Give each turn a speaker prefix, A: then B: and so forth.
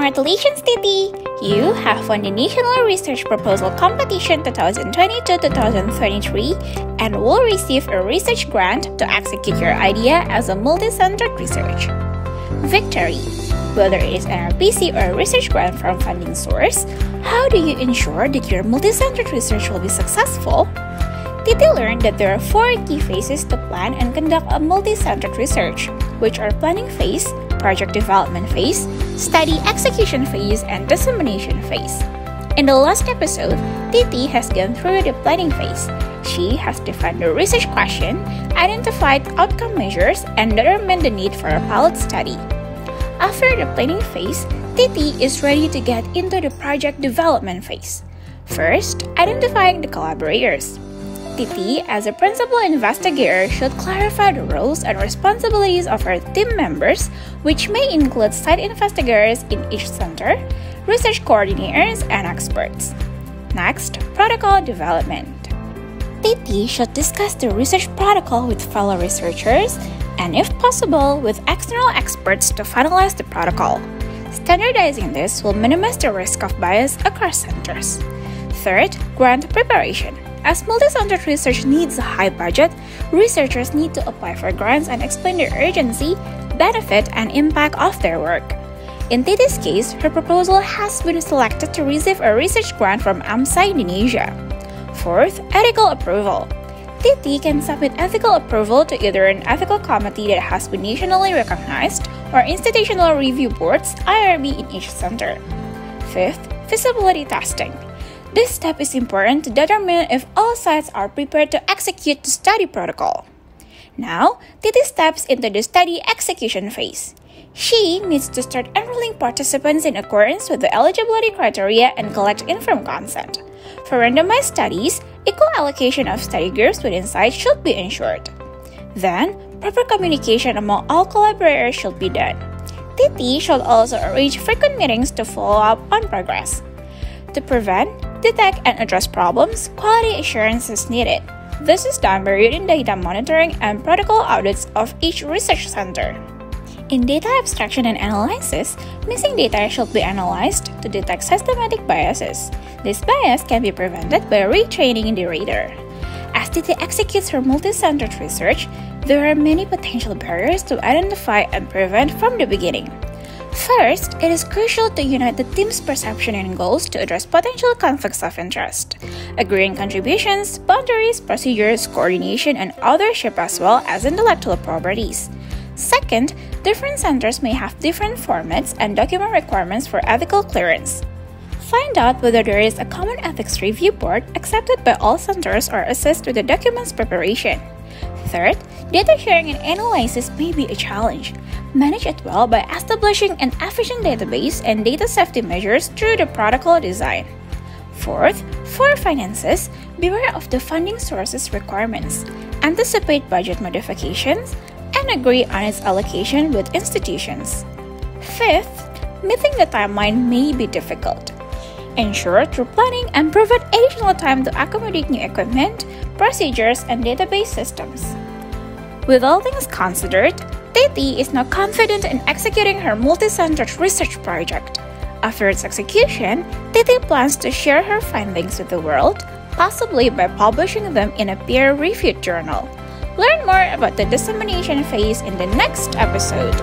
A: Congratulations, Titi! You have won the National Research Proposal Competition 2022-2023 and will receive a research grant to execute your idea as a multi-centered research. Victory! Whether it is an RPC or a research grant from funding source, how do you ensure that your multi-centered research will be successful? Titi learned that there are 4 key phases to plan and conduct a multi-centered research, which are planning phase, project development phase, study execution phase, and dissemination phase. In the last episode, Titi has gone through the planning phase. She has defined the research question, identified outcome measures, and determined the need for a pilot study. After the planning phase, Titi is ready to get into the project development phase. First, identifying the collaborators. Titi, as a principal investigator, should clarify the roles and responsibilities of her team members, which may include site investigators in each center, research coordinators, and experts. Next, protocol development. Titi should discuss the research protocol with fellow researchers and, if possible, with external experts to finalize the protocol. Standardizing this will minimize the risk of bias across centers. Third, grant preparation. As multi-centered research needs a high budget, researchers need to apply for grants and explain the urgency, benefit, and impact of their work. In Titi's case, her proposal has been selected to receive a research grant from AMSA-Indonesia. Fourth, ethical approval. Titi can submit ethical approval to either an ethical committee that has been nationally recognized or institutional review boards (IRB) in each center. Fifth, feasibility testing. This step is important to determine if all sites are prepared to execute the study protocol. Now, Titi steps into the study execution phase. She needs to start enrolling participants in accordance with the eligibility criteria and collect informed consent. For randomized studies, equal allocation of study groups within sites should be ensured. Then, proper communication among all collaborators should be done. Titi should also arrange frequent meetings to follow up on progress. To prevent, detect, and address problems, quality assurance is needed. This is done by routine data monitoring and protocol audits of each research center. In data abstraction and analysis, missing data should be analyzed to detect systematic biases. This bias can be prevented by retraining the reader. As Titi executes her multi-centered research, there are many potential barriers to identify and prevent from the beginning. First, it is crucial to unite the team's perception and goals to address potential conflicts of interest, agreeing contributions, boundaries, procedures, coordination, and authorship as well as intellectual properties. Second, different centers may have different formats and document requirements for ethical clearance. Find out whether there is a common ethics review board accepted by all centers or assist with the document's preparation. Third, data sharing and analysis may be a challenge. Manage it well by establishing an efficient database and data safety measures through the protocol design. Fourth, for finances, beware of the funding sources requirements. Anticipate budget modifications and agree on its allocation with institutions. Fifth, meeting the timeline may be difficult. Ensure through planning and provide additional time to accommodate new equipment, procedures, and database systems. With all things considered, Titi is now confident in executing her multi-centered research project. After its execution, Titi plans to share her findings with the world, possibly by publishing them in a peer-reviewed journal. Learn more about the dissemination phase in the next episode.